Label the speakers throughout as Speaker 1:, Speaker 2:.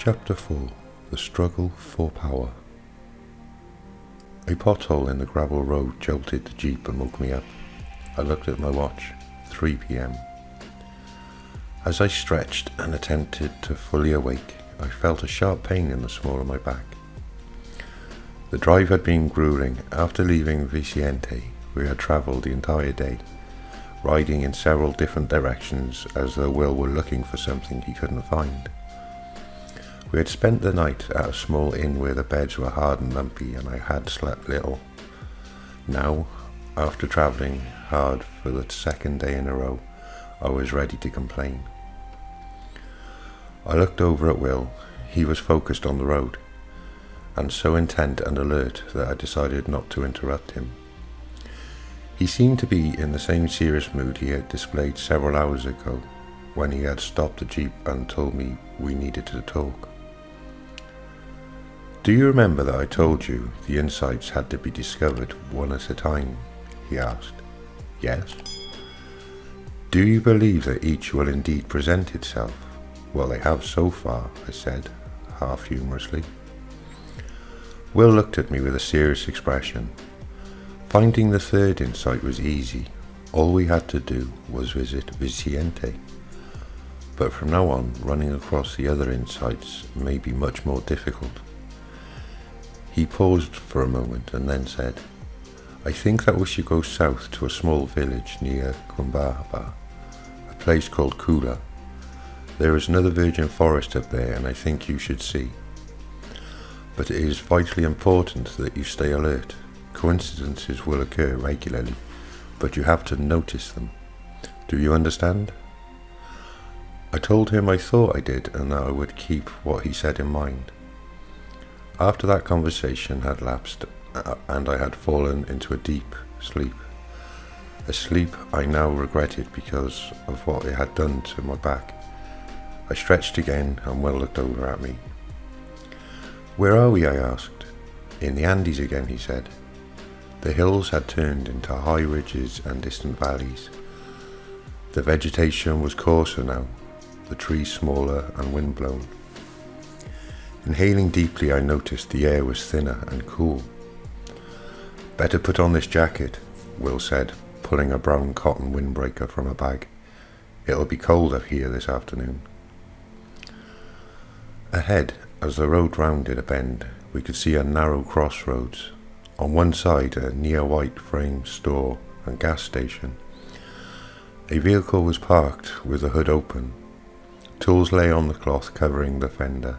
Speaker 1: Chapter 4. The Struggle for Power. A pothole in the gravel road jolted the jeep and woke me up. I looked at my watch. 3 p.m. As I stretched and attempted to fully awake, I felt a sharp pain in the small of my back. The drive had been grueling. After leaving Vicente, we had travelled the entire day, riding in several different directions as though Will were looking for something he couldn't find. We had spent the night at a small inn where the beds were hard and lumpy and I had slept little. Now, after travelling hard for the second day in a row, I was ready to complain. I looked over at Will. He was focused on the road, and so intent and alert that I decided not to interrupt him. He seemed to be in the same serious mood he had displayed several hours ago when he had stopped the jeep and told me we needed to talk. "Do you remember that I told you the insights had to be discovered one at a time?" he asked. "Yes." "Do you believe that each will indeed present itself?" "Well, they have so far," I said, half humorously. Will looked at me with a serious expression. Finding the third insight was easy. All we had to do was visit Vicente. But from now on, running across the other insights may be much more difficult. He paused for a moment and then said, "I think that we should go south to a small village near Cumbaba, a place called Kula. There is another virgin forest up there and I think you should see. But it is vitally important that you stay alert. Coincidences will occur regularly, but you have to notice them. Do you understand?" I told him I thought I did and that I would keep what he said in mind. After that conversation had lapsed and I had fallen into a deep sleep, a sleep I now regretted because of what it had done to my back, I stretched again and Will looked over at me. "Where are we?" I asked. "In the Andes again," he said. The hills had turned into high ridges and distant valleys. The vegetation was coarser now, the trees smaller and windblown. Inhaling deeply, I noticed the air was thinner and cool. "Better put on this jacket," Will said, pulling a brown cotton windbreaker from a bag. "It'll be cold up here this afternoon." Ahead, as the road rounded a bend, we could see a narrow crossroads. On one side, a near-white frame store and gas station. A vehicle was parked with the hood open. Tools lay on the cloth covering the fender.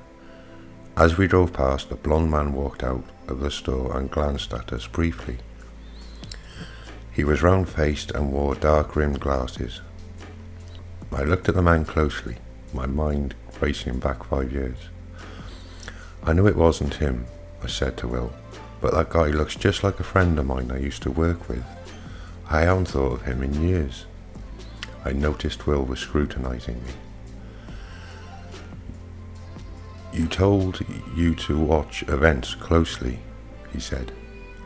Speaker 1: As we drove past, a blond man walked out of the store and glanced at us briefly. He was round-faced and wore dark-rimmed glasses. I looked at the man closely, my mind racing back 5 years. "I knew it wasn't him," I said to Will, "but that guy looks just like a friend of mine I used to work with. I haven't thought of him in years." I noticed Will was scrutinizing me. "You told you to watch events closely," he said.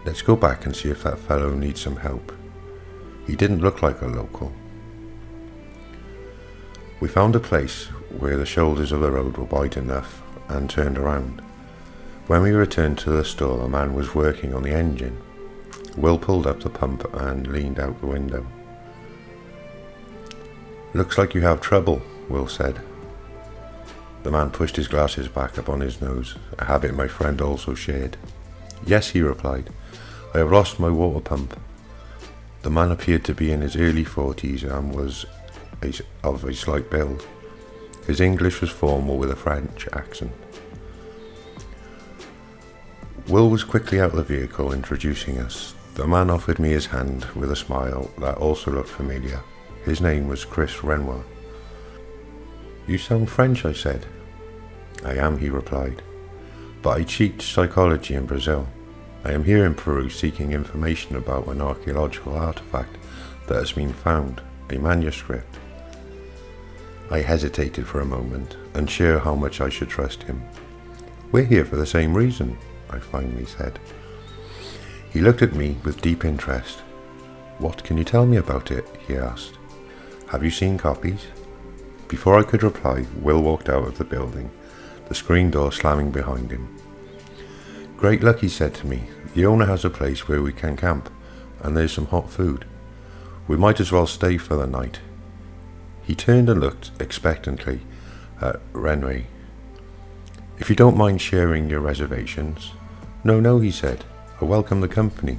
Speaker 1: "Let's go back and see if that fellow needs some help. He didn't look like a local." We found a place where the shoulders of the road were wide enough and turned around. When we returned to the store, a man was working on the engine. Will pulled up the pump and leaned out the window. "Looks like you have trouble," Will said. The man pushed his glasses back upon his nose, a habit my friend also shared. "Yes," he replied, "I have lost my water pump." The man appeared to be in his early 40s and was of a slight build. His English was formal with a French accent. Will was quickly out of the vehicle, introducing us. The man offered me his hand with a smile that also looked familiar. His name was Chris Renoir. "You sound French," I said. "I am," he replied, "but I teach psychology in Brazil. I am here in Peru seeking information about an archaeological artifact that has been found, a manuscript." I hesitated for a moment, unsure how much I should trust him. "We're here for the same reason," I finally said. He looked at me with deep interest. "What can you tell me about it?" he asked. "Have you seen copies?" Before I could reply, Will walked out of the building. the screen door slamming behind him. "Great luck," he said to me. "The owner has a place where we can camp, and there's some hot food. We might as well stay for the night." He turned and looked expectantly at Renway. "If you don't mind sharing your reservations." No, he said. "I welcome the company.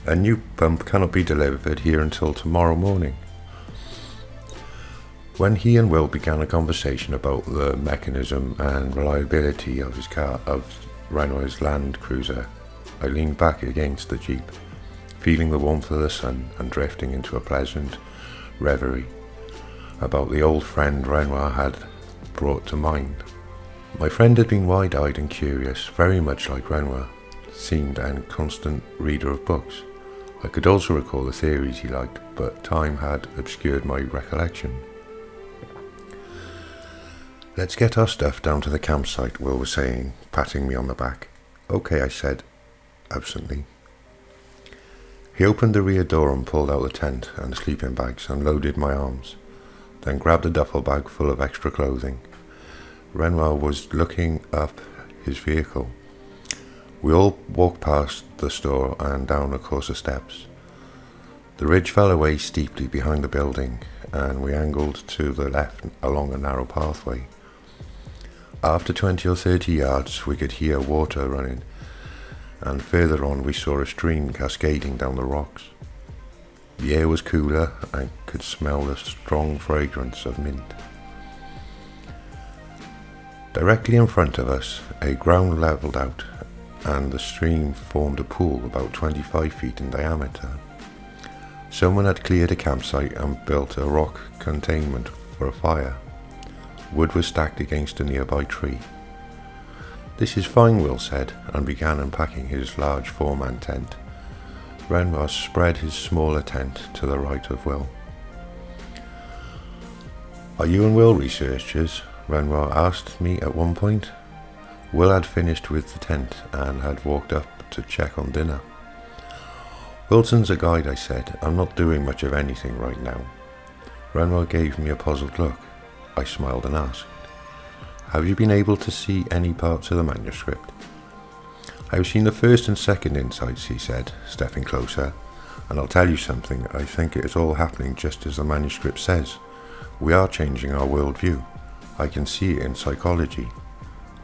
Speaker 1: A new pump cannot be delivered here until tomorrow morning." When he and Will began a conversation about the mechanism and reliability of his car, of Renway's Land Cruiser, I leaned back against the Jeep, feeling the warmth of the sun and drifting into a pleasant reverie about the old friend Renoir had brought to mind. My friend had been wide-eyed and curious, very much like Renoir seemed, and constant reader of books. I could also recall the theories he liked, but time had obscured my recollection. "Let's get our stuff down to the campsite," Will was saying, patting me on the back. "Okay," I said, absently. He opened the rear door and pulled out the tent and sleeping bags and loaded my arms, then grabbed a duffel bag full of extra clothing. Renoir was looking up his vehicle. We all walked past the store and down a course of steps. The ridge fell away steeply behind the building, and we angled to the left along a narrow pathway. After 20 or 30 yards, we could hear water running, and further on we saw a stream cascading down the rocks. The air was cooler and could smell the strong fragrance of mint. Directly in front of us, a ground levelled out, and the stream formed a pool about 25 feet in diameter. Someone had cleared a campsite and built a rock containment for a fire. Wood was stacked against a nearby tree. "This is fine," Will said, and began unpacking his large four-man tent. Renoir spread his smaller tent to the right of Will. "Are you and Will researchers?" Renoir asked me at one point. Will had finished with the tent and had walked up to check on dinner. "Wilson's a guide," I said. "I'm not doing much of anything right now." Renoir gave me a puzzled look. I smiled and asked, "Have you been able to see any parts of the manuscript?" "I've seen the first and second insights," he said, stepping closer. "And I'll tell you something, I think it is all happening just as the manuscript says. We are changing our worldview. I can see it in psychology."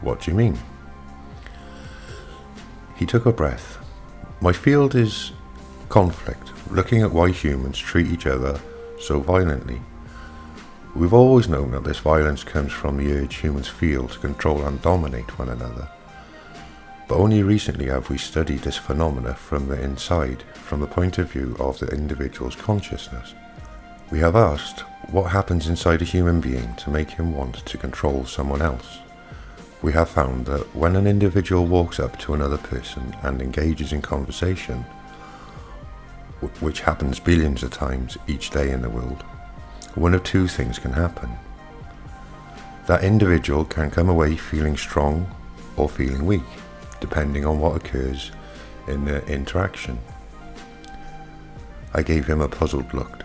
Speaker 1: "What do you mean?" He took a breath. "My field is conflict, looking at why humans treat each other so violently. We've always known that this violence comes from the urge humans feel to control and dominate one another. But only recently have we studied this phenomena from the inside, from the point of view of the individual's consciousness. We have asked, what happens inside a human being to make him want to control someone else? We have found that when an individual walks up to another person and engages in conversation, which happens billions of times each day in the world, one of two things can happen. That individual can come away feeling strong or feeling weak, depending on what occurs in the interaction." I gave him a puzzled look,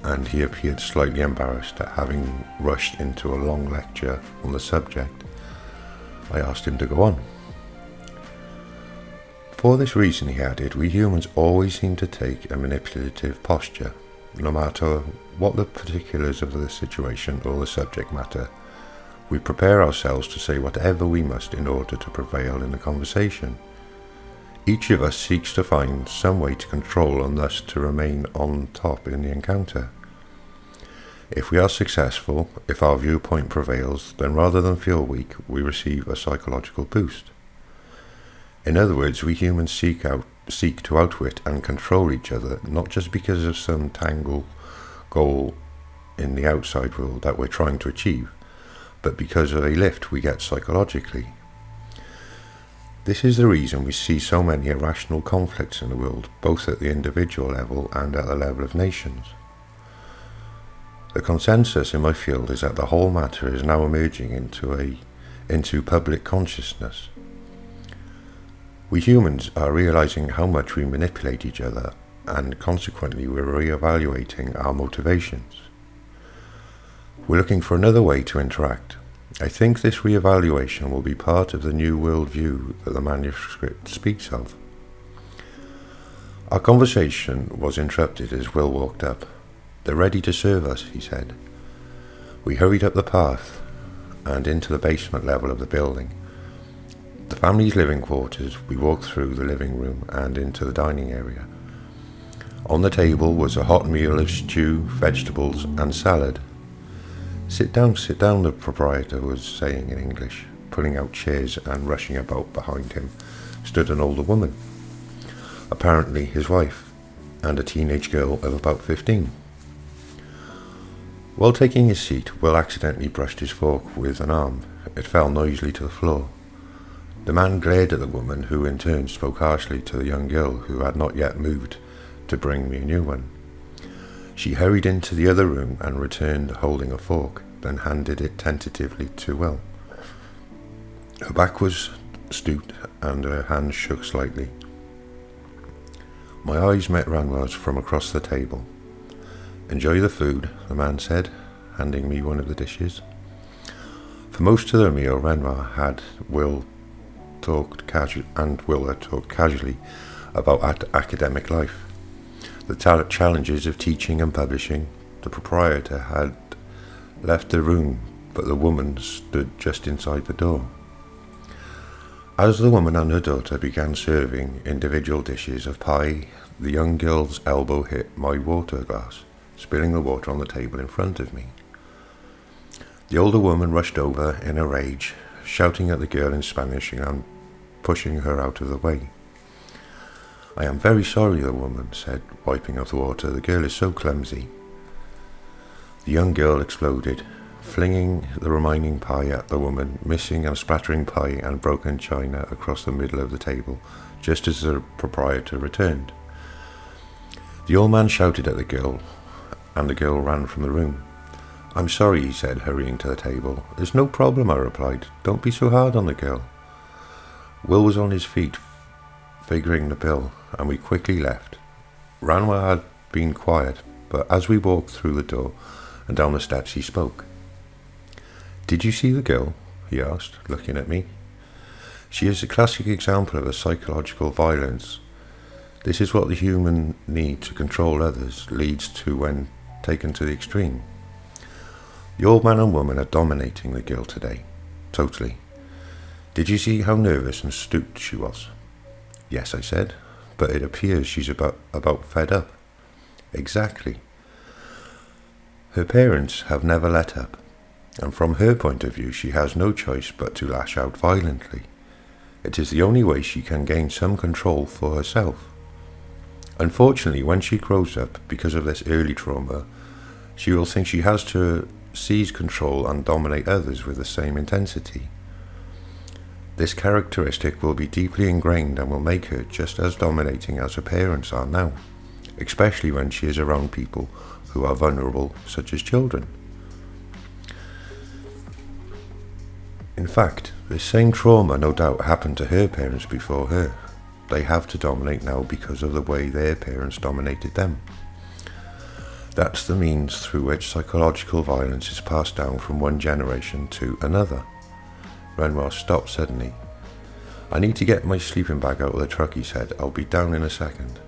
Speaker 1: and he appeared slightly embarrassed at having rushed into a long lecture on the subject. I asked him to go on. "For this reason," he added, "we humans always seem to take a manipulative posture, no matter what the particulars of the situation or the subject matter. We prepare ourselves to say whatever we must in order to prevail in the conversation. Each of us seeks to find some way to control and thus to remain on top in the encounter. If we are successful, if our viewpoint prevails, then rather than feel weak, we receive a psychological boost. In other words, we humans seek to outwit and control each other, not just because of some tangled goal in the outside world that we're trying to achieve, but because of a lift we get psychologically. This is the reason we see so many irrational conflicts in the world, both at the individual level and at the level of nations. The consensus in my field is that the whole matter is now emerging into public consciousness. We humans are realizing how much we manipulate each other, and consequently we're re-evaluating our motivations. We're looking for another way to interact, I think this re-evaluation will be part of the new worldview that the manuscript speaks of. Our conversation was interrupted as Will walked up. "They're ready to serve us," he said. We hurried up the path and into the basement level of the building. The family's living quarters. We walked through the living room and into the dining area. On the table was a hot meal of stew, vegetables, and salad. Sit down, the proprietor was saying in English. Pulling out chairs and rushing about behind him stood an older woman, apparently his wife, and a teenage girl of about 15. While taking his seat, Will accidentally brushed his fork with an arm. It fell noisily to the floor. The man glared at the woman, who in turn spoke harshly to the young girl, who had not yet moved to bring me a new one. She hurried into the other room and returned holding a fork, then handed it tentatively to Will. Her back was stooped and her hand shook slightly. My eyes met Ranoir's from across the table. "Enjoy the food," the man said, handing me one of the dishes. For most of the meal, Renoir had Will talked casually about academic life, the challenges of teaching and publishing. The proprietor had left the room, but the woman stood just inside the door. As the woman and her daughter began serving individual dishes of pie, the young girl's elbow hit my water glass, spilling the water on the table in front of me. The older woman rushed over in a rage, shouting at the girl in Spanish and pushing her out of the way. "I am very sorry," the woman said, wiping off the water. "The girl is so clumsy." The young girl exploded, flinging the remaining pie at the woman, missing and splattering pie and broken china across the middle of the table, just as the proprietor returned. The old man shouted at the girl, and the girl ran from the room. "I'm sorry," he said, hurrying to the table. "There's no problem," I replied. "Don't be so hard on the girl." Will was on his feet, figuring the bill, and we quickly left. Ranoir had been quiet, but as we walked through the door and down the steps, he spoke. "Did you see the girl?" he asked, looking at me. "She is a classic example of a psychological violence. This is what the human need to control others leads to when taken to the extreme. The old man and woman are dominating the girl today. Totally. Did you see how nervous and stooped she was?" "Yes," I said, "but it appears she's about fed up." "Exactly. Her parents have never let up, and from her point of view she has no choice but to lash out violently. It is the only way she can gain some control for herself. Unfortunately, when she grows up, because of this early trauma, she will think she has to seize control and dominate others with the same intensity. This characteristic will be deeply ingrained and will make her just as dominating as her parents are now, especially when she is around people who are vulnerable, such as children. In fact, this same trauma no doubt happened to her parents before her. They have to dominate now because of the way their parents dominated them. That's the means through which psychological violence is passed down from one generation to another." Renoir stopped suddenly. "I need to get my sleeping bag out of the truck," he said. "I'll be down in a second."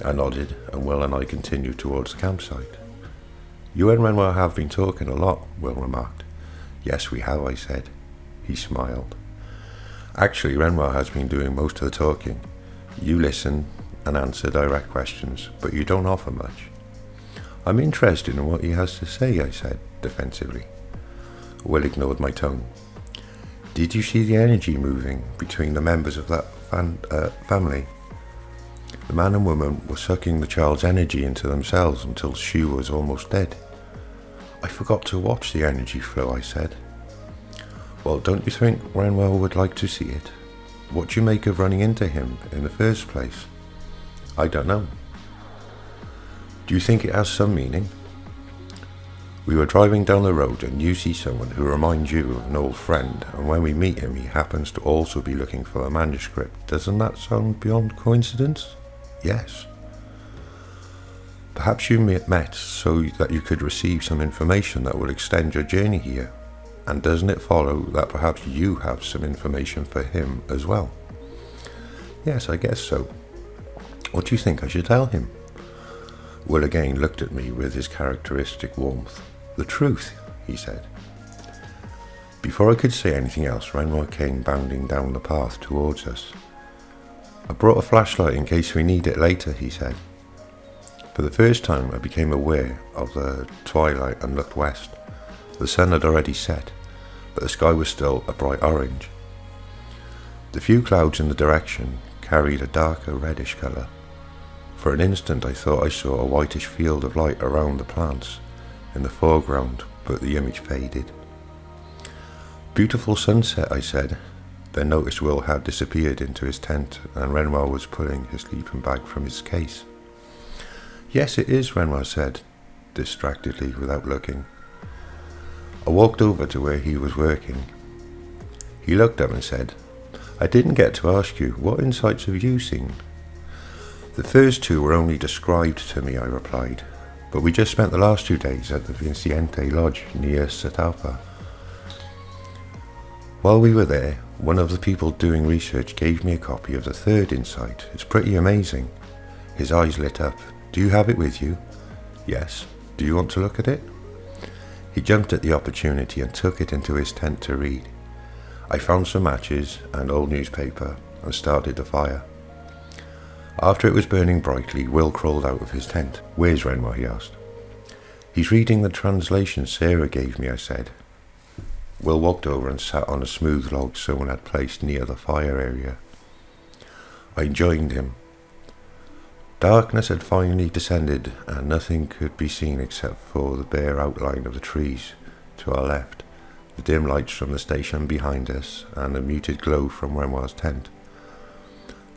Speaker 1: I nodded, and Will and I continued towards the campsite. "You and Renoir have been talking a lot," Will remarked. "Yes, we have," I said. He smiled. "Actually, Renoir has been doing most of the talking. You listen and answer direct questions, but you don't offer much." "I'm interested in what he has to say," I said defensively. Will ignored my tone. "Did you see the energy moving between the members of that family? The man and woman were sucking the child's energy into themselves until she was almost dead." "I forgot to watch the energy flow," I said. "Well, don't you think Renoir would like to see it? What do you make of running into him in the first place?" "I don't know." "Do you think it has some meaning? We were driving down the road and you see someone who reminds you of an old friend, and when we meet him he happens to also be looking for a manuscript. Doesn't that sound beyond coincidence?" "Yes." "Perhaps you met so that you could receive some information that will extend your journey here." And doesn't it follow that perhaps you have some information for him as well? Yes, I guess so. What do you think I should tell him? Will again looked at me with his characteristic warmth. The truth, he said. Before I could say anything else, Renoir came bounding down the path towards us. I brought a flashlight in case we need it later, he said. For the first time I became aware of the twilight and looked west. The sun had already set, but the sky was still a bright orange. The few clouds in the direction carried a darker reddish colour. For an instant I thought I saw a whitish field of light around the plants in the foreground, but the image faded. Beautiful sunset, I said, then noticed Will had disappeared into his tent and Renoir was pulling his sleeping bag from his case. Yes, it is, Renoir said, distractedly without looking. I walked over to where he was working. He looked up and said, I didn't get to ask you, what insights have you seen? The first two were only described to me, I replied, but we just spent the last 2 days at the Vincente Lodge near Satapa. While we were there, one of the people doing research gave me a copy of the third insight. It's pretty amazing. His eyes lit up. Do you have it with you? Yes. Do you want to look at it? He jumped at the opportunity and took it into his tent to read. I found some matches and old newspaper and started the fire. After it was burning brightly, Will crawled out of his tent. Where's Renoir? He asked. He's reading the translation Sarah gave me, I said. Will walked over and sat on a smooth log someone had placed near the fire area. I joined him. Darkness had finally descended and nothing could be seen except for the bare outline of the trees to our left, the dim lights from the station behind us and the muted glow from Renoir's tent.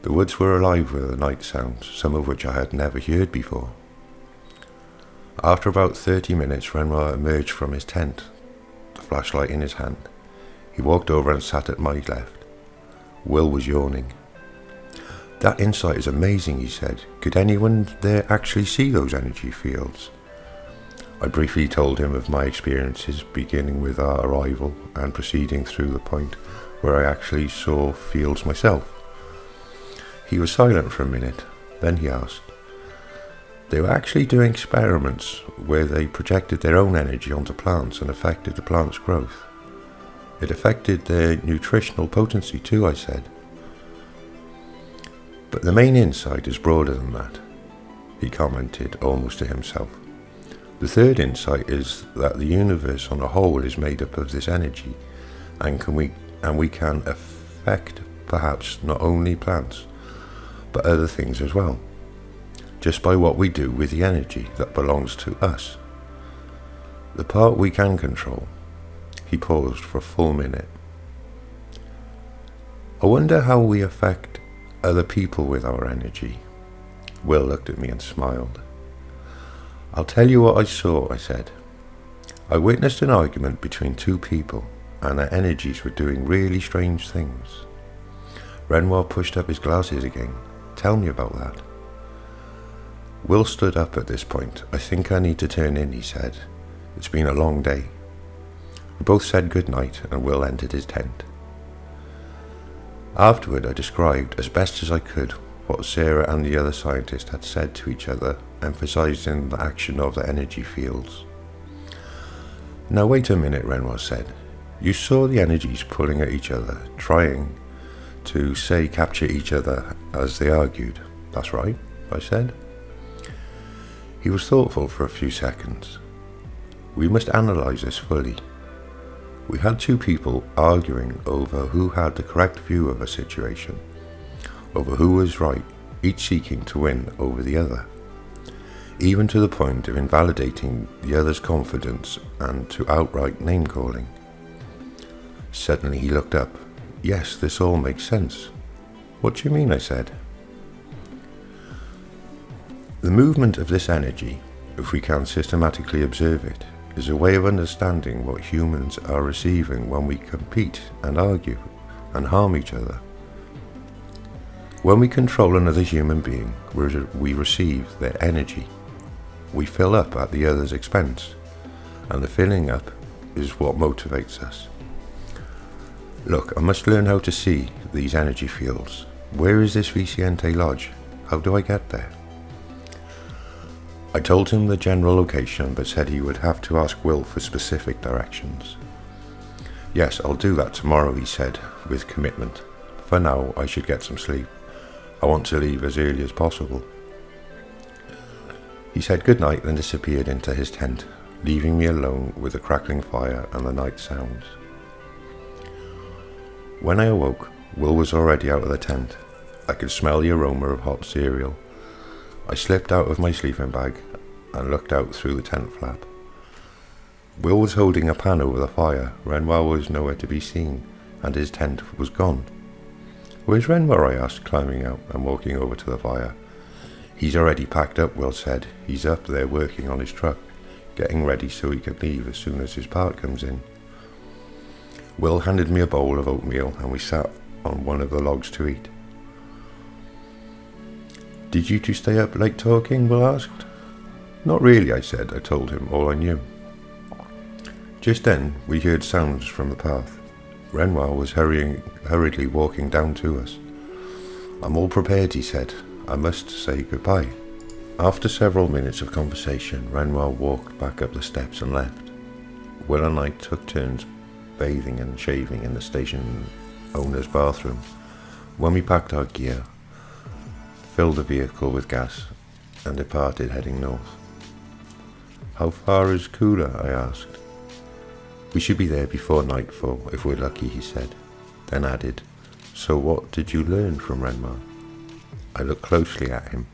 Speaker 1: The woods were alive with the night sounds, some of which I had never heard before. After about 30 minutes, Renoir emerged from his tent, the flashlight in his hand. He walked over and sat at my left. Will was yawning. That insight is amazing, he said. Could anyone there actually see those energy fields? I briefly told him of my experiences, beginning with our arrival and proceeding through the point where I actually saw fields myself. He was silent for a minute, then he asked. They were actually doing experiments where they projected their own energy onto plants and affected the plant's growth. It affected their nutritional potency too, I said. But the main insight is broader than that, he commented almost to himself. The third insight is that the universe on a whole is made up of this energy, and we can affect perhaps not only plants, but other things as well, just by what we do with the energy that belongs to us. The part we can control. He paused for a full minute. I wonder how we affect other people with our energy. Will looked at me and smiled. I'll tell you what I saw, I said. I witnessed an argument between two people, and their energies were doing really strange things. Renoir pushed up his glasses again. Tell me about that. Will stood up at this point. I think I need to turn in, he said. It's been a long day. We both said good night, and Will entered his tent. Afterward, I described, as best as I could, what Sarah and the other scientist had said to each other, emphasizing the action of the energy fields. Now wait a minute, Renoir said. You saw the energies pulling at each other, trying to, say, capture each other as they argued. That's right, I said. He was thoughtful for a few seconds. We must analyze this fully. We had two people arguing over who had the correct view of a situation, over who was right, each seeking to win over the other, even to the point of invalidating the other's confidence and to outright name-calling. Suddenly he looked up. Yes, this all makes sense. What do you mean? I said. The movement of this energy, if we can systematically observe it, is a way of understanding what humans are receiving when we compete and argue and harm each other. When we control another human being, we receive their energy. We fill up at the other's expense, and the filling up is what motivates us. Look, I must learn how to see these energy fields. Where is this Vicente Lodge? How do I get there? I told him the general location, but said he would have to ask Will for specific directions. Yes, I'll do that tomorrow, he said, with commitment. For now, I should get some sleep. I want to leave as early as possible. He said goodnight and disappeared into his tent, leaving me alone with the crackling fire and the night sounds. When I awoke, Will was already out of the tent. I could smell the aroma of hot cereal. I slipped out of my sleeping bag and looked out through the tent flap. Will was holding a pan over the fire. Renoir was nowhere to be seen, and his tent was gone. Where's Renoir? I asked, climbing out and walking over to the fire. He's already packed up, Will said. He's up there working on his truck, getting ready so he can leave as soon as his part comes in. Will handed me a bowl of oatmeal and we sat on one of the logs to eat. Did you two stay up late talking? Will asked. Not really, I said. I told him all I knew. Just then we heard sounds from the path. Renoir was hurriedly walking down to us. I'm all prepared, he said. I must say goodbye. After several minutes of conversation, Renoir walked back up the steps and left. Will and I took turns bathing and shaving in the station owner's bathroom. When we packed our gear, filled the vehicle with gas, and departed heading north. How far is Kula? I asked. We should be there before nightfall if we're lucky, he said, then added, so what did you learn from Renoir? I looked closely at him.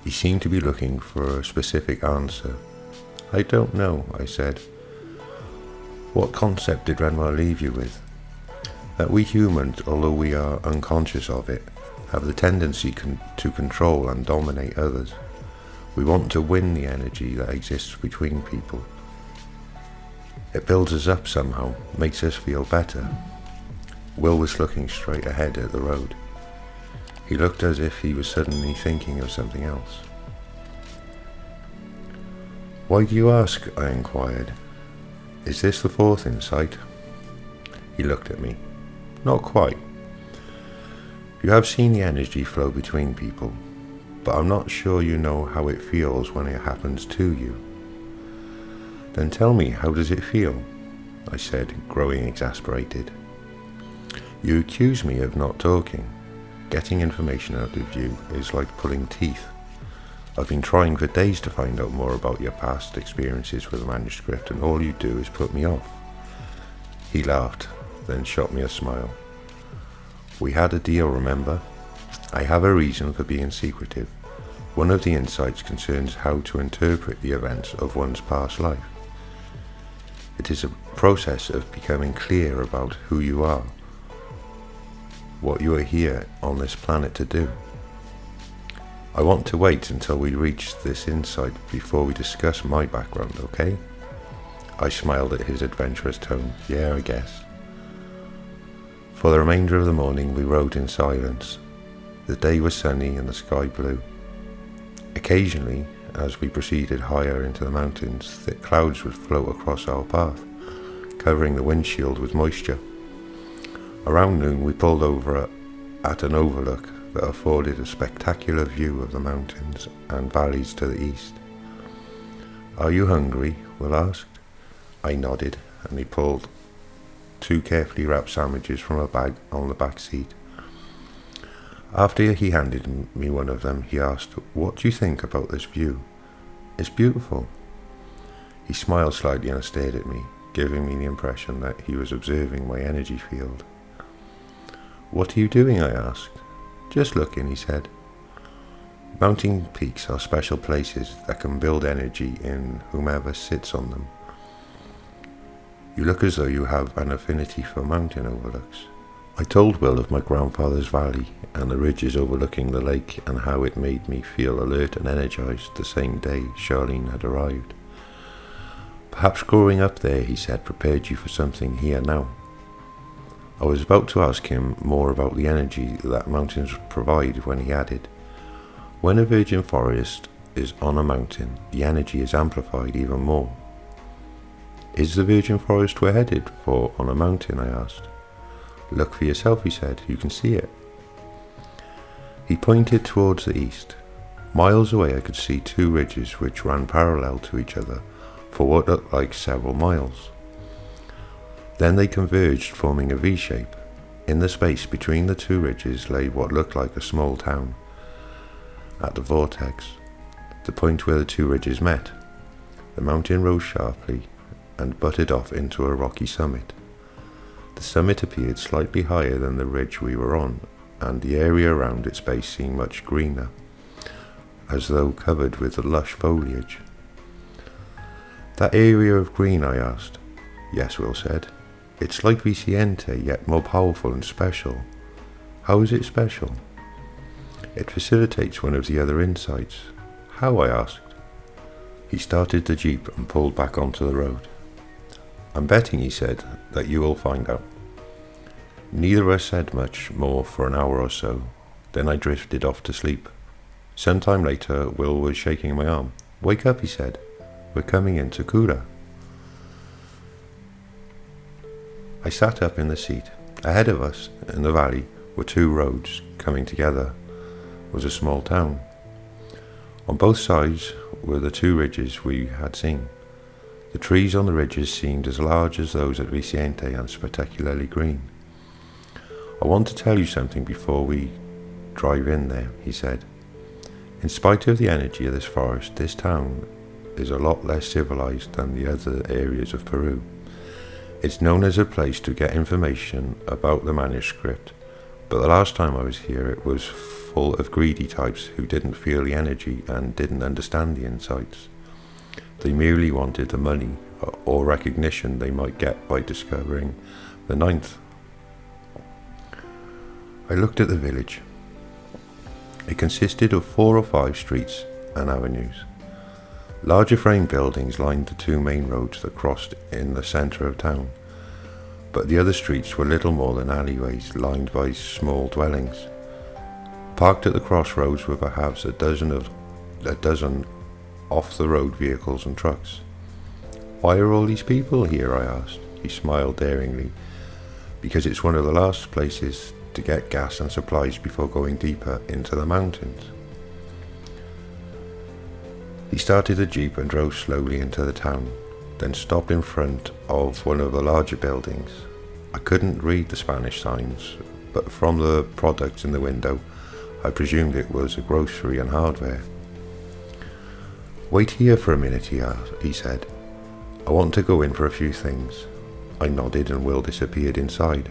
Speaker 1: He seemed to be looking for a specific answer. I don't know, I said. What concept did Renoir leave you with? That we humans, although we are unconscious of it, have the tendency to control and dominate others. We want to win the energy that exists between people. It builds us up somehow, makes us feel better. Will was looking straight ahead at the road. He looked as if he was suddenly thinking of something else. Why do you ask? I inquired. Is this the fourth insight? He looked at me. Not quite. You have seen the energy flow between people, but I'm not sure you know how it feels when it happens to you. Then tell me, how does it feel? I said, growing exasperated. You accuse me of not talking. Getting information out of you is like pulling teeth. I've been trying for days to find out more about your past experiences with the manuscript, and all you do is put me off. He laughed, then shot me a smile. We had a deal, remember? I have a reason for being secretive. One of the insights concerns how to interpret the events of one's past life. It is a process of becoming clear about who you are, what you are here on this planet to do. I want to wait until we reach this insight before we discuss my background, okay? I smiled at his adventurous tone. Yeah, I guess. For the remainder of the morning we rode in silence. The day was sunny and the sky blue. Occasionally, as we proceeded higher into the mountains, thick clouds would float across our path, covering the windshield with moisture. Around noon we pulled over at an overlook that afforded a spectacular view of the mountains and valleys to the east. Are you hungry? Will asked. I nodded, and he pulled 2 carefully wrapped sandwiches from a bag on the back seat. After he handed me one of them, he asked, what do you think about this view? It's beautiful. He smiled slightly and stared at me, giving me the impression that he was observing my energy field. What are you doing? I asked. Just looking, he said. Mountain peaks are special places that can build energy in whomever sits on them. You look as though you have an affinity for mountain overlooks. I told Will of my grandfather's valley and the ridges overlooking the lake and how it made me feel alert and energized the same day Charlene had arrived. Perhaps growing up there, he said, prepared you for something here now. I was about to ask him more about the energy that mountains provide when he added, when a virgin forest is on a mountain, the energy is amplified even more. Is the virgin forest we're headed for on a mountain? I asked. Look for yourself, he said. You can see it. He pointed towards the east. Miles away I could see two ridges which ran parallel to each other for what looked like several miles. Then they converged, forming a V shape. In the space between the two ridges lay what looked like a small town. At the vortex, the point where the two ridges met, the mountain rose sharply and butted off into a rocky summit. The summit appeared slightly higher than the ridge we were on, and the area around its base seemed much greener, as though covered with lush foliage. That area of green? I asked. Yes, Will said. It's like Vicente, yet more powerful and special. How is it special? It facilitates one of the other insights. How? I asked. He started the jeep and pulled back onto the road. I'm betting, he said, that you will find out. Neither of us said much more for an hour or so. Then I drifted off to sleep. Some time later, Will was shaking my arm. Wake up, he said. We're coming into Cura. I sat up in the seat. Ahead of us, in the valley, were two roads coming together. Was a small town. On both sides were the two ridges we had seen. The trees on the ridges seemed as large as those at Vicente and spectacularly green. I want to tell you something before we drive in there, he said. In spite of the energy of this forest, this town is a lot less civilized than the other areas of Peru. It's known as a place to get information about the manuscript, but the last time I was here it was full of greedy types who didn't feel the energy and didn't understand the insights. They merely wanted the money or recognition they might get by discovering the ninth. I looked at the village. It consisted of 4 or 5 streets and avenues. Larger frame buildings lined the two main roads that crossed in the centre of town, but the other streets were little more than alleyways lined by small dwellings. Parked at the crossroads were perhaps a dozen off-the-road vehicles and trucks. Why are all these people here? I asked. He smiled daringly. Because it's one of the last places to get gas and supplies before going deeper into the mountains. He started the jeep and drove slowly into the town, then stopped in front of one of the larger buildings. I couldn't read the Spanish signs, but from the products in the window, I presumed it was a grocery and hardware. Wait here for a minute, he said. I want to go in for a few things. I nodded and Will disappeared inside.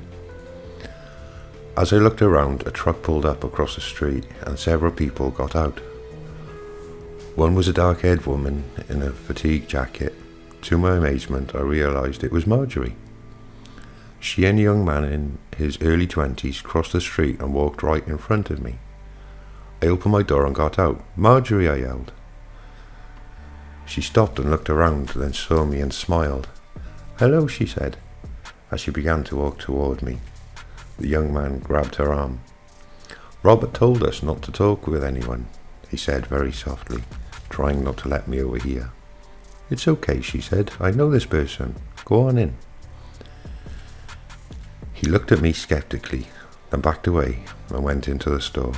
Speaker 1: As I looked around, a truck pulled up across the street and several people got out. One was a dark-haired woman in a fatigue jacket. To my amazement, I realized it was Marjorie. She and a young man in his early 20s crossed the street and walked right in front of me. I opened my door and got out. Marjorie, I yelled. She stopped and looked around, then saw me and smiled. Hello, she said, as she began to walk toward me. The young man grabbed her arm. Robert told us not to talk with anyone, he said very softly, trying not to let me overhear. It's okay, she said. I know this person. Go on in. He looked at me skeptically, then backed away and went into the store.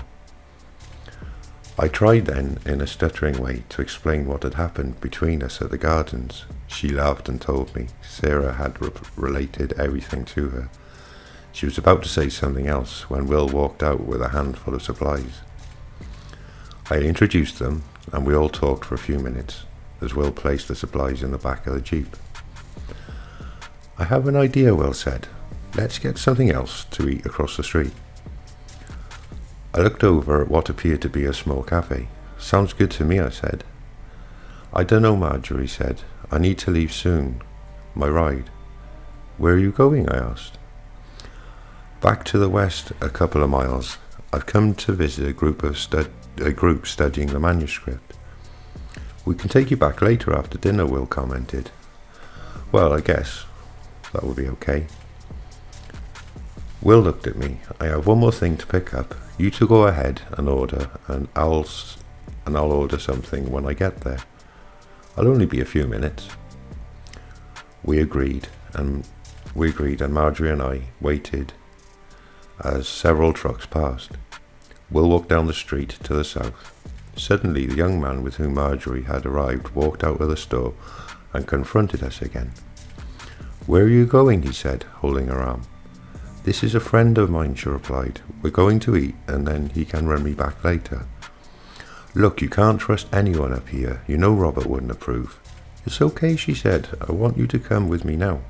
Speaker 1: I tried then, in a stuttering way, to explain what had happened between us at the gardens. She laughed and told me Sarah had related everything to her. She was about to say something else when Will walked out with a handful of supplies. I introduced them, and we all talked for a few minutes, as Will placed the supplies in the back of the jeep. I have an idea, Will said. Let's get something else to eat across the street. I looked over at what appeared to be a small cafe. Sounds good to me, I said. I don't know, Marjorie said. I need to leave soon. My ride. Where are you going? I asked. Back to the west a couple of miles. I've come to visit a group studying the manuscript. We can take you back later after dinner, Will commented. Well, I guess that would be okay. Will looked at me. I have one more thing to pick up. You two go ahead and order, and I'll order something when I get there. I'll only be a few minutes. We agreed, and Marjorie and I waited as several trucks passed. Will walked down the street to the south. Suddenly, the young man with whom Marjorie had arrived walked out of the store and confronted us again. "Where are you going?" he said, holding her arm. "This is a friend of mine," she replied. "We're going to eat, and then he can run me back later." "Look, you can't trust anyone up here. You know Robert wouldn't approve." "It's okay," she said. "I want you to come with me now."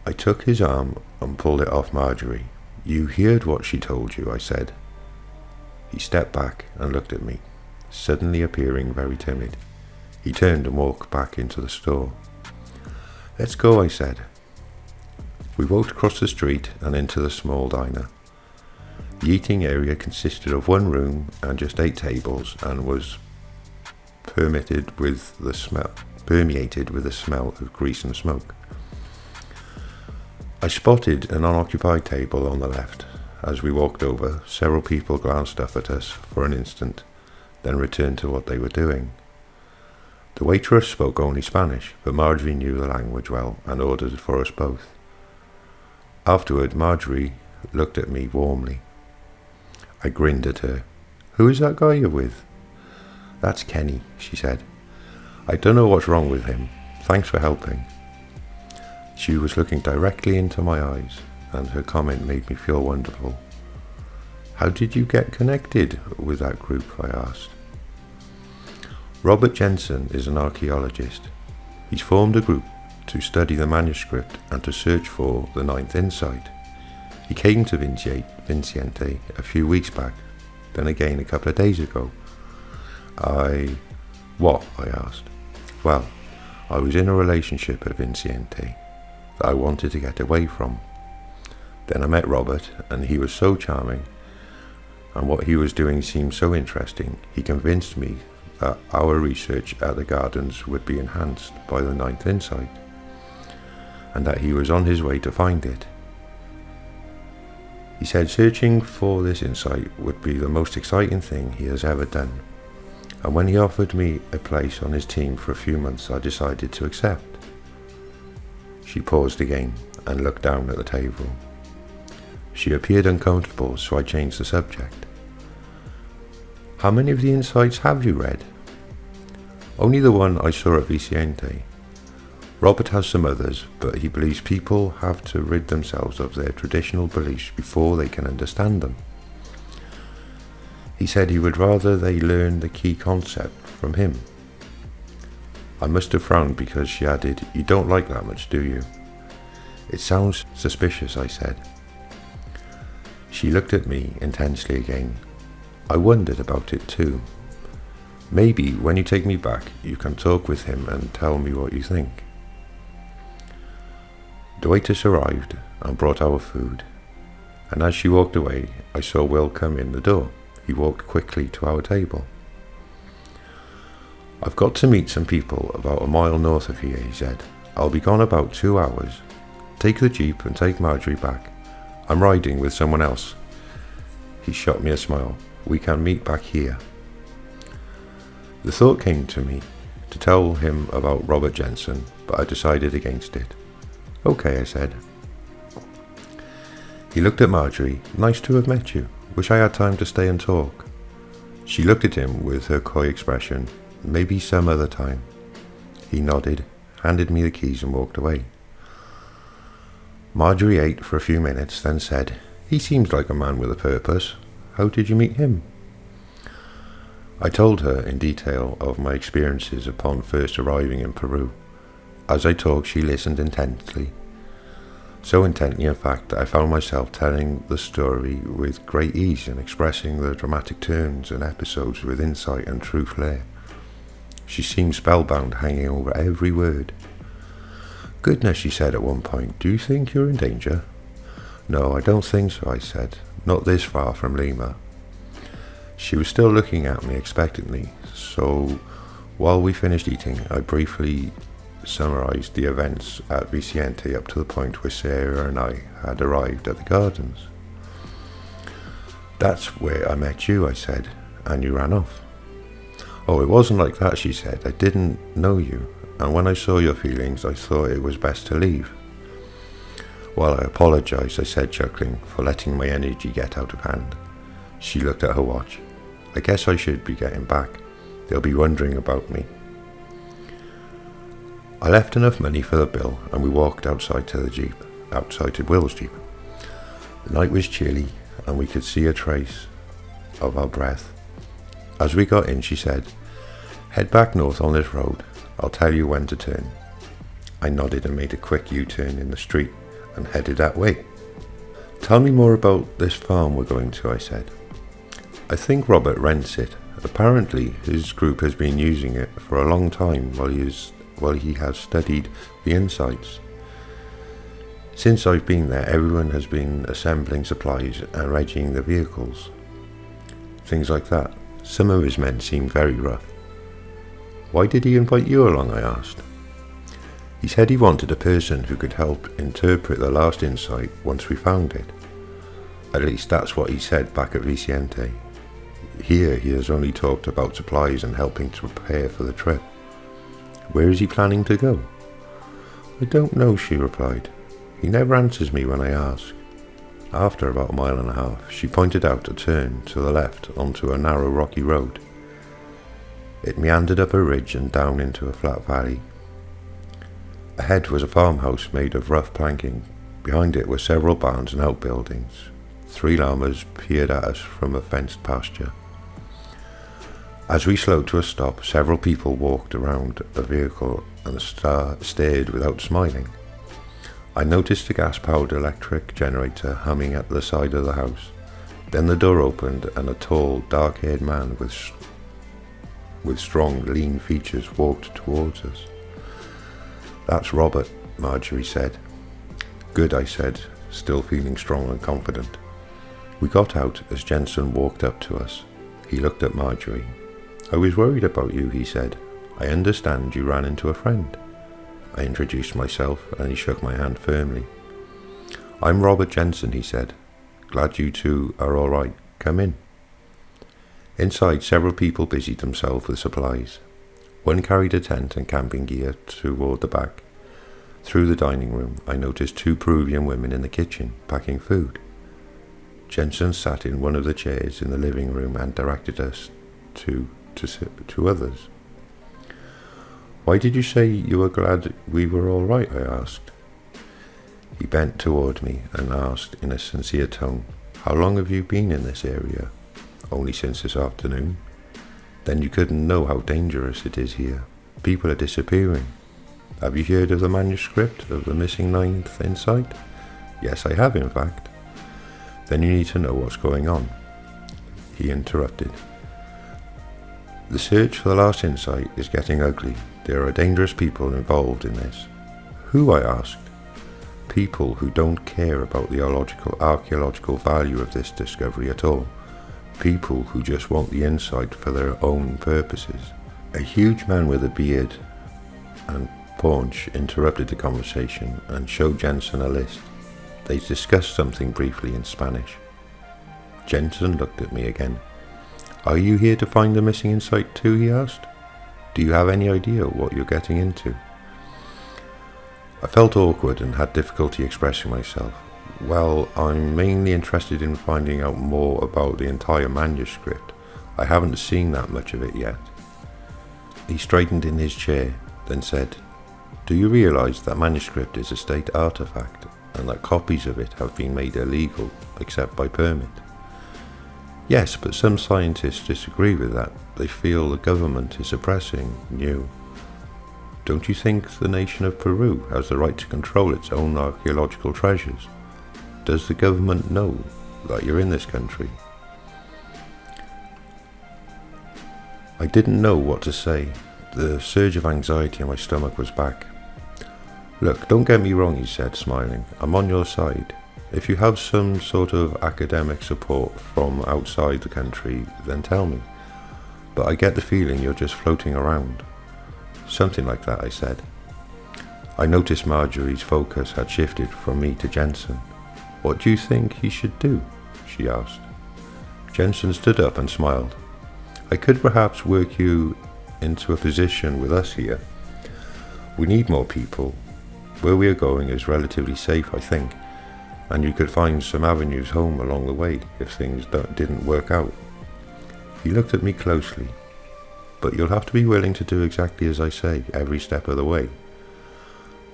Speaker 1: I took his arm and pulled it off Marjorie. "You heard what she told you," I said. He stepped back and looked at me, suddenly appearing very timid. He turned and walked back into the store. "Let's go," I said. We walked across the street and into the small diner. The eating area consisted of one room and just 8 tables and was permeated with the smell of grease and smoke. I spotted an unoccupied table on the left. As we walked over, several people glanced up at us for an instant, then returned to what they were doing. The waitress spoke only Spanish, but Marjorie knew the language well and ordered for us both. Afterward, Marjorie looked at me warmly. I grinned at her. "Who is that guy you're with?" "That's Kenny," she said. "I don't know what's wrong with him. Thanks for helping." She was looking directly into my eyes, and her comment made me feel wonderful. "How did you get connected with that group?" I asked. "Robert Jensen is an archaeologist. He's formed a group to study the manuscript and to search for the 9th insight. He came to Vinciente a few weeks back, then again a couple of days ago." What?" I asked. "Well, I was in a relationship at Vinciente that I wanted to get away from. Then I met Robert, and he was so charming, and what he was doing seemed so interesting, he convinced me that our research at the gardens would be enhanced by the 9th insight, and that he was on his way to find it. He said searching for this insight would be the most exciting thing he has ever done, and when he offered me a place on his team for a few months, I decided to accept." She paused again and looked down at the table. She appeared uncomfortable, so I changed the subject. "How many of the insights have you read?" "Only the one I saw at Vicente. Robert has some others, but he believes people have to rid themselves of their traditional beliefs before they can understand them. He said he would rather they learn the key concept from him." I must have frowned because she added, "You don't like that much, do you?" "It sounds suspicious," I said. She looked at me intensely again. I wondered about it too. "Maybe when you take me back, you can talk with him and tell me what you think." The waitress arrived and brought our food, and as she walked away, I saw Will come in the door. He walked quickly to our table. "I've got to meet some people about a mile north of here," he said. "I'll be gone about 2 hours. Take the jeep and take Marjorie back. I'm riding with someone else." He shot me a smile. "We can meet back here." The thought came to me to tell him about Robert Jensen, but I decided against it. "Okay," I said. He looked at Marjorie. "Nice to have met you. Wish I had time to stay and talk." She looked at him with her coy expression. "Maybe some other time." He nodded, handed me the keys and walked away. Marjorie ate for a few minutes, then said, "He seems like a man with a purpose. How did you meet him?" I told her in detail of my experiences upon first arriving in Peru. As I talked, she listened intently. So intently, in fact, that I found myself telling the story with great ease and expressing the dramatic turns and episodes with insight and true flair. She seemed spellbound, hanging over every word. "Goodness," she said at one point, "do you think you're in danger?" "No, I don't think so," I said. "Not this far from Lima." She was still looking at me expectantly, so while we finished eating, I briefly summarized the events at Vicente up to the point where Sarah and I had arrived at the gardens. "That's where I met you," I said, "and you ran off." "Oh, it wasn't like that," she said. "I didn't know you, and when I saw your feelings, I thought it was best to leave. Well, I apologise, I said, chuckling, for letting my energy get out of hand. She looked at her watch. I guess I should be getting back. They'll be wondering about me. I left enough money for the bill, and we walked outside to Will's Jeep. The night was chilly, and we could see a trace of our breath. As we got in, she said, "Head back north on this road. I'll tell you when to turn." I nodded and made a quick U-turn in the street and headed that way. "Tell me more about this farm we're going to," I said. "I think Robert rents it. Apparently his group has been using it for a long time while he has studied the insides. Since I've been there, everyone has been assembling supplies and readying the vehicles. Things like that. Some of his men seem very rough." "Why did he invite you along?" I asked. "He said he wanted a person who could help interpret the last insight once we found it. At least that's what he said back at Vicente. Here he has only talked about supplies and helping to prepare for the trip. Where is he planning to go?" "I don't know," she replied. "He never answers me when I ask." After about a mile and a half, she pointed out a turn to the left onto a narrow rocky road. It meandered up a ridge and down into a flat valley. Ahead was a farmhouse made of rough planking. Behind it were several barns and outbuildings. 3 llamas peered at us from a fenced pasture. As we slowed to a stop, several people walked around a vehicle and stared without smiling. I noticed a gas-powered electric generator humming at the side of the house. Then the door opened and a tall, dark-haired man with strong, lean features walked towards us. "That's Robert," Marjorie said. "Good," I said, still feeling strong and confident. We got out as Jensen walked up to us. He looked at Marjorie. "I was worried about you," he said. "I understand you ran into a friend." I introduced myself and he shook my hand firmly. "I'm Robert Jensen," he said. "Glad you two are all right. Come in." Inside, several people busied themselves with supplies. One carried a tent and camping gear toward the back. Through the dining room, I noticed 2 Peruvian women in the kitchen, packing food. Jensen sat in one of the chairs in the living room and directed us to others. "Why did you say you were glad we were all right?" I asked. He bent toward me and asked in a sincere tone, "How long have you been in this area?" "Only since this afternoon." "Then you couldn't know how dangerous it is here. People are disappearing." "Have you heard of the manuscript of the missing 9th insight?" "Yes, I have, in fact." "Then you need to know what's going on." He interrupted. "The search for the last insight is getting ugly. There are dangerous people involved in this." "Who?" I asked. "People who don't care about the archaeological value of this discovery at all. People who just want the insight for their own purposes." A huge man with a beard and paunch interrupted the conversation and showed Jensen a list. They discussed something briefly in Spanish. Jensen looked at me again. "Are you here to find the missing insight too?" he asked. "Do you have any idea what you're getting into?" I felt awkward and had difficulty expressing myself. "Well, I'm mainly interested in finding out more about the entire manuscript. I haven't seen that much of it yet." He straightened in his chair, then said, "Do you realize that manuscript is a state artifact and that copies of it have been made illegal except by permit?" "Yes, but some scientists disagree with that. They feel the government is suppressing new." "Don't you think the nation of Peru has the right to control its own archaeological treasures? Does the government know that you're in this country?" I didn't know what to say. The surge of anxiety in my stomach was back. "Look, don't get me wrong," he said, smiling. "I'm on your side. If you have some sort of academic support from outside the country, then tell me. But I get the feeling you're just floating around." "Something like that," I said. I noticed Marjorie's focus had shifted from me to Jensen. "What do you think he should do?" she asked. Jensen stood up and smiled. "I could perhaps work you into a position with us here. We need more people. Where we are going is relatively safe, I think, and you could find some avenues home along the way if things didn't work out. He looked at me closely. But you'll have to be willing to do exactly as I say every step of the way.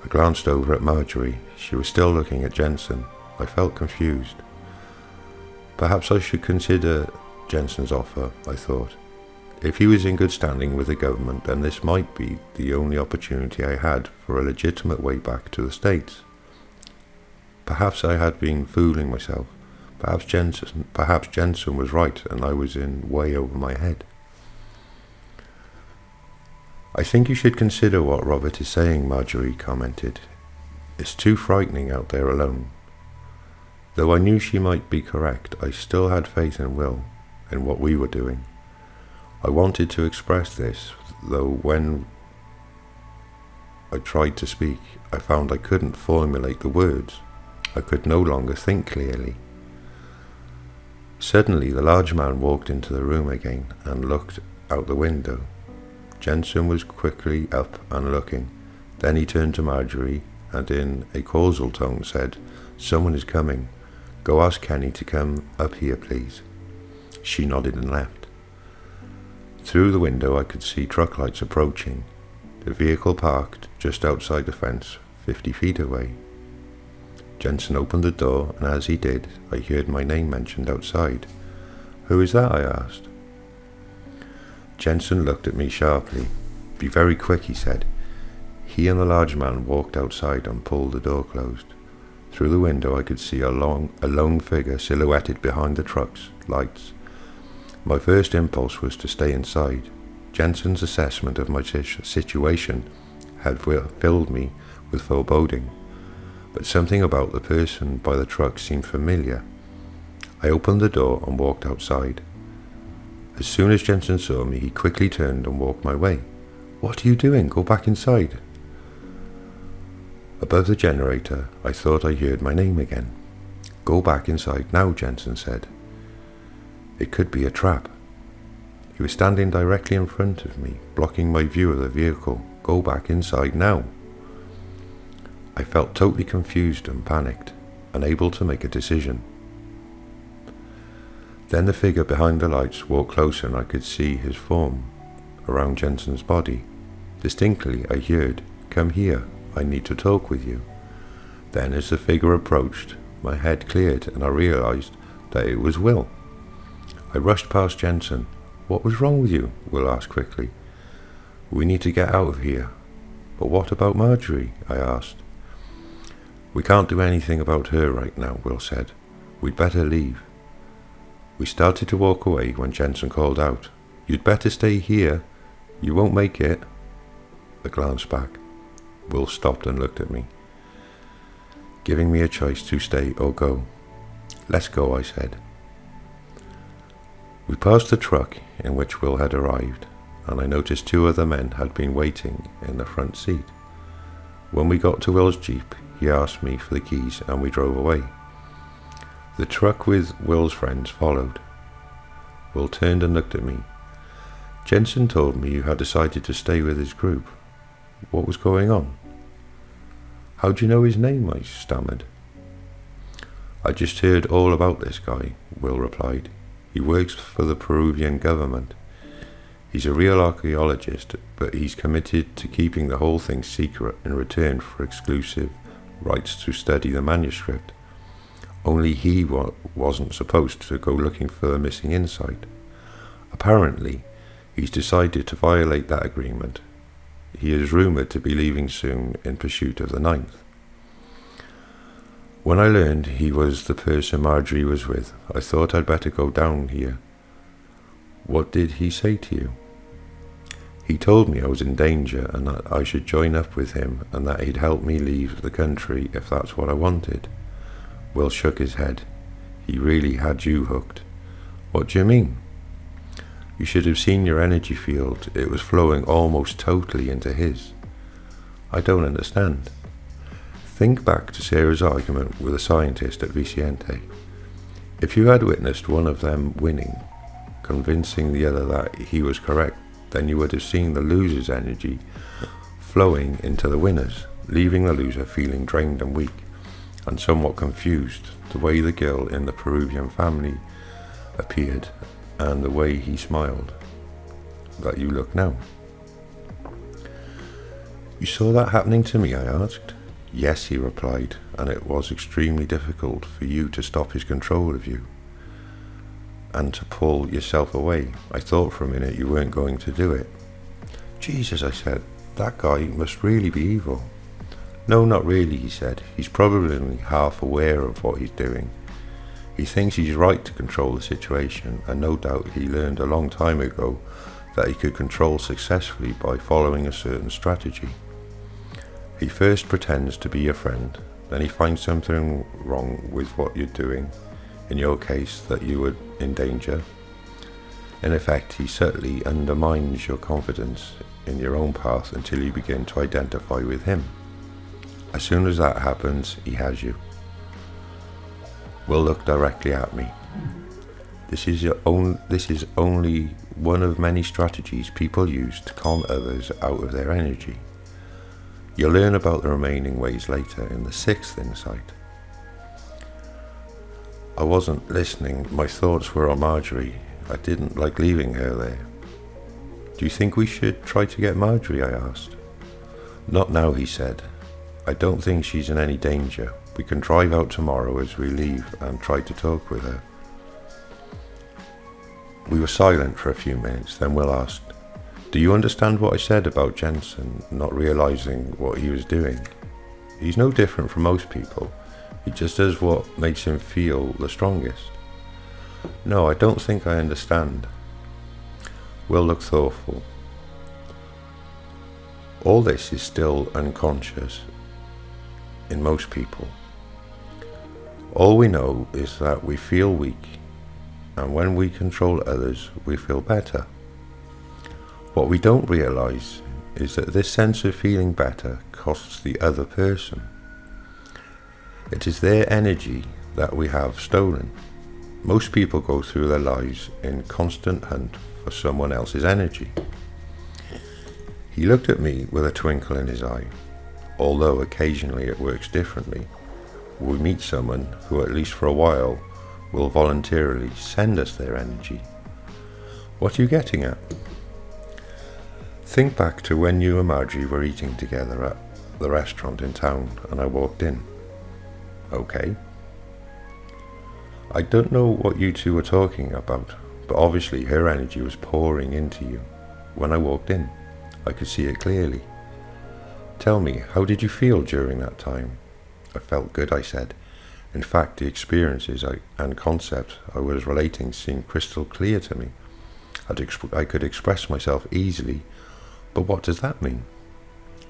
Speaker 1: I glanced over at Marjorie. She was still looking at Jensen. I felt confused. Perhaps I should consider Jensen's offer, I thought. If he was in good standing with the government, then this might be the only opportunity I had for a legitimate way back to the States. Perhaps I had been fooling myself. Perhaps Jensen was right and I was in way over my head. I think you should consider what Robert is saying, Marjorie commented. It's too frightening out there alone. Though I knew she might be correct, I still had faith in Will, in what we were doing. I wanted to express this, though when I tried to speak, I found I couldn't formulate the words. I could no longer think clearly. Suddenly, the large man walked into the room again and looked out the window. Jensen was quickly up and looking. Then he turned to Marjorie and in a causal tone said, "Someone is coming. Go ask Kenny to come up here, please." She nodded and left. Through the window I could see truck lights approaching. The vehicle parked just outside the fence, 50 feet away. Jensen opened the door, and as he did, I heard my name mentioned outside. "Who is that?" I asked. Jensen looked at me sharply. "Be very quick," he said. He and the large man walked outside and pulled the door closed. Through the window I could see a lone figure silhouetted behind the truck's lights. My first impulse was to stay inside. Jensen's assessment of my situation had filled me with foreboding, but something about the person by the truck seemed familiar. I opened the door and walked outside. As soon as Jensen saw me, he quickly turned and walked my way. "What are you doing? Go back inside." Above the generator, I thought I heard my name again. "Go back inside now," Jensen said. It could be a trap. He was standing directly in front of me, blocking my view of the vehicle. "Go back inside now." I felt totally confused and panicked, unable to make a decision. Then the figure behind the lights walked closer and I could see his form around Jensen's body. Distinctly I heard, "Come here, I need to talk with you." Then as the figure approached, my head cleared and I realized that it was Will. I rushed past Jensen. "What was wrong with you?" Will asked quickly. "We need to get out of here." "But what about Marjorie?" I asked. "We can't do anything about her right now," Will said. "We'd better leave." We started to walk away when Jensen called out, "You'd better stay here. You won't make it." I glanced back. Will stopped and looked at me, giving me a choice to stay or go. "Let's go," I said. We passed the truck in which Will had arrived, and I noticed two other men had been waiting in the front seat. When we got to Will's Jeep, he asked me for the keys and we drove away. The truck with Will's friends followed. Will turned and looked at me. "Jensen told me you had decided to stay with his group. What was going on?" "How do you know his name?" I stammered. "I just heard all about this guy," Will replied. "He works for the Peruvian government. He's a real archaeologist, but he's committed to keeping the whole thing secret in return for exclusive rights to study the manuscript. Only he wasn't supposed to go looking for the missing insight. Apparently, he's decided to violate that agreement. He is rumoured to be leaving soon in pursuit of the ninth." When I learned he was the person Marjorie was with, I thought I'd better go down here. "What did he say to you?" "He told me I was in danger and that I should join up with him and that he'd help me leave the country if that's what I wanted." Will shook his head. "He really had you hooked." "What do you mean?" "You should have seen your energy field. It was flowing almost totally into his." "I don't understand." Think back to Sarah's argument with a scientist at Vicente. If you had witnessed one of them winning, convincing the other that he was correct, then you would have seen the loser's energy flowing into the winners, leaving the loser feeling drained and weak, and somewhat confused, the way the girl in the Peruvian family appeared, and the way he smiled, that you look now. You saw that happening to me, I asked. Yes, he replied, and it was extremely difficult for you to stop his control of you, and to pull yourself away. I thought for a minute you weren't going to do it. Jesus, I said, that guy must really be evil. No, not really, he said. He's probably only half aware of what he's doing. He thinks he's right to control the situation, and no doubt he learned a long time ago that he could control successfully by following a certain strategy. He first pretends to be your friend, then he finds something wrong with what you're doing, in your case that you were in danger. In effect, he subtly undermines your confidence in your own path until you begin to identify with him. As soon as that happens, he has you. Will look directly at me. This is only one of many strategies people use to con others out of their energy. You'll learn about the remaining ways later in the 6th insight. I wasn't listening. My thoughts were on Marjorie. I didn't like leaving her there. Do you think we should try to get Marjorie? I asked. Not now, he said. I don't think she's in any danger. We can drive out tomorrow as we leave and try to talk with her. We were silent for a few minutes, then Will asked, do you understand what I said about Jensen not realizing what he was doing? He's no different from most people. He just does what makes him feel the strongest. No, I don't think I understand. Will looked thoughtful. All this is still unconscious in most people. All we know is that we feel weak, and when we control others, we feel better. What we don't realize is that this sense of feeling better costs the other person. It is their energy that we have stolen. Most people go through their lives in constant hunt for someone else's energy. He looked at me with a twinkle in his eye. Although occasionally it works differently, we meet someone who, at least for a while, will voluntarily send us their energy. What are you getting at? Think back to when you and Marjorie were eating together at the restaurant in town and I walked in. Okay. I don't know what you two were talking about, but obviously her energy was pouring into you. When I walked in, I could see it clearly. Tell me, how did you feel during that time? I felt good, I said. In fact, the experiences and concepts I was relating seemed crystal clear to me. I could express myself easily, but what does that mean?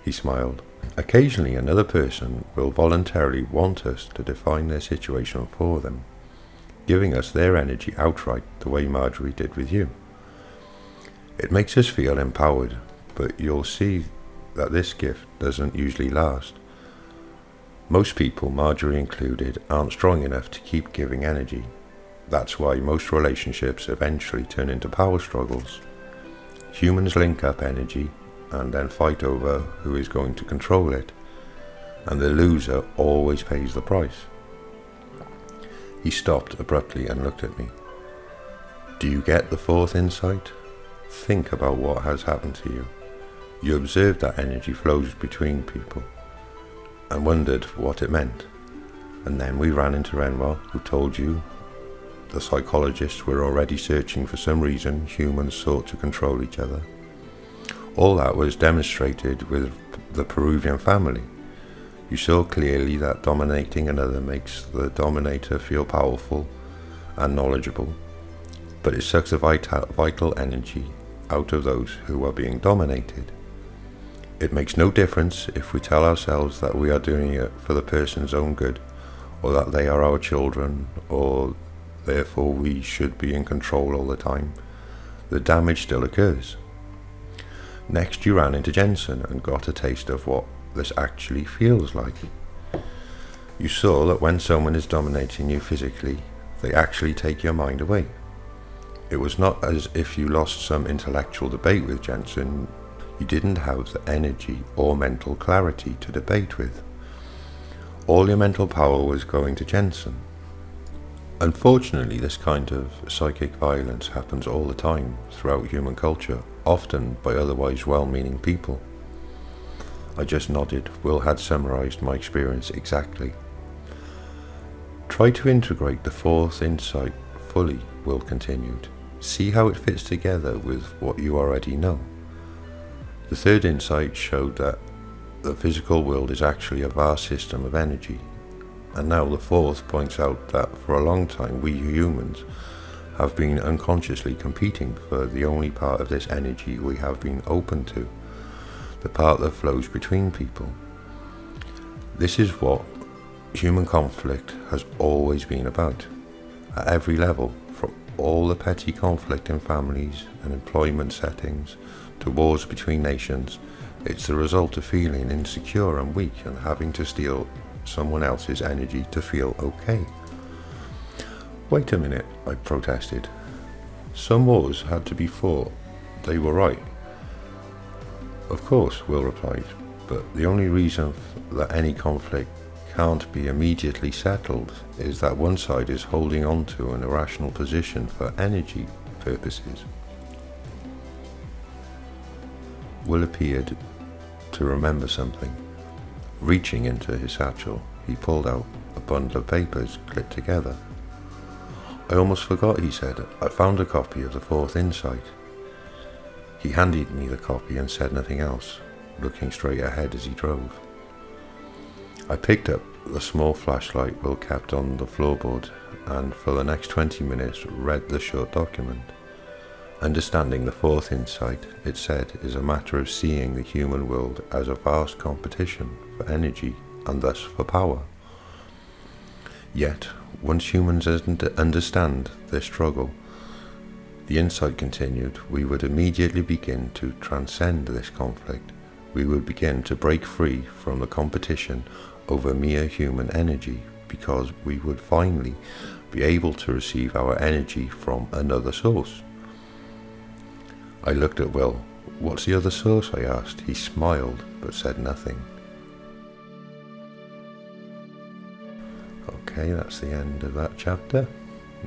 Speaker 1: He smiled. Occasionally another person will voluntarily want us to define their situation for them, giving us their energy outright the way Marjorie did with you. It makes us feel empowered, but you'll see that this gift doesn't usually last. Most people, Marjorie included, aren't strong enough to keep giving energy. That's why most relationships eventually turn into power struggles. Humans link up energy and then fight over who is going to control it, and the loser always pays the price. He stopped abruptly and looked at me. Do you get the 4th insight? Think about what has happened to you. You observed that energy flows between people and wondered what it meant. And then we ran into Renoir, who told you the psychologists were already searching for some reason humans sought to control each other. All that was demonstrated with the Peruvian family. You saw clearly that dominating another makes the dominator feel powerful and knowledgeable, but it sucks the vital energy out of those who are being dominated. It makes no difference if we tell ourselves that we are doing it for the person's own good, or that they are our children, or therefore we should be in control all the time. The damage still occurs. Next you ran into Jensen and got a taste of what this actually feels like. You saw that when someone is dominating you physically, they actually take your mind away. It was not as if you lost some intellectual debate with Jensen. You didn't have the energy or mental clarity to debate with. All your mental power was going to Jensen. Unfortunately, this kind of psychic violence happens all the time throughout human culture, often by otherwise well-meaning people. I just nodded. Will had summarized my experience exactly. Try to integrate the fourth insight fully, Will continued. See how it fits together with what you already know. The third insight showed that the physical world is actually a vast system of energy. And now the fourth points out that for a long time we humans have been unconsciously competing for the only part of this energy we have been open to, the part that flows between people. This is what human conflict has always been about, at every level, from all the petty conflict in families and employment settings to wars between nations. It's the result of feeling insecure and weak and having to steal someone else's energy to feel okay. Wait a minute, I protested. Some wars had to be fought. They were right. Of course, Will replied, but the only reason that any conflict can't be immediately settled is that one side is holding on to an irrational position for energy purposes. Will appeared to remember something. Reaching into his satchel, he pulled out a bundle of papers clipped together. I almost forgot, he said. I found a copy of the fourth insight. He handed me the copy and said nothing else, looking straight ahead as he drove. I picked up the small flashlight Will kept on the floorboard and for the next 20 minutes read the short document. Understanding the fourth insight, it said, is a matter of seeing the human world as a vast competition for energy and thus for power. Yet, once humans understand their struggle, the insight continued, we would immediately begin to transcend this conflict. We would begin to break free from the competition over mere human energy because we would finally be able to receive our energy from another source. I looked at Will. What's the other source? I asked. He smiled but said nothing. Okay, that's the end of that chapter.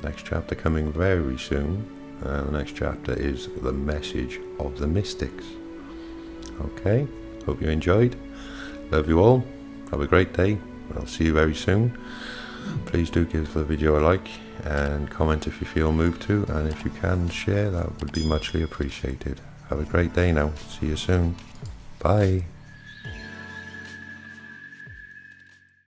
Speaker 1: Next chapter coming very soon. The next chapter is the message of the mystics. Okay, hope you enjoyed. Love you all. Have a great day. I'll see you very soon. Please do give the video a like and comment if you feel moved to, and if you can share, that would be muchly appreciated. Have a great day now. See you soon. Bye.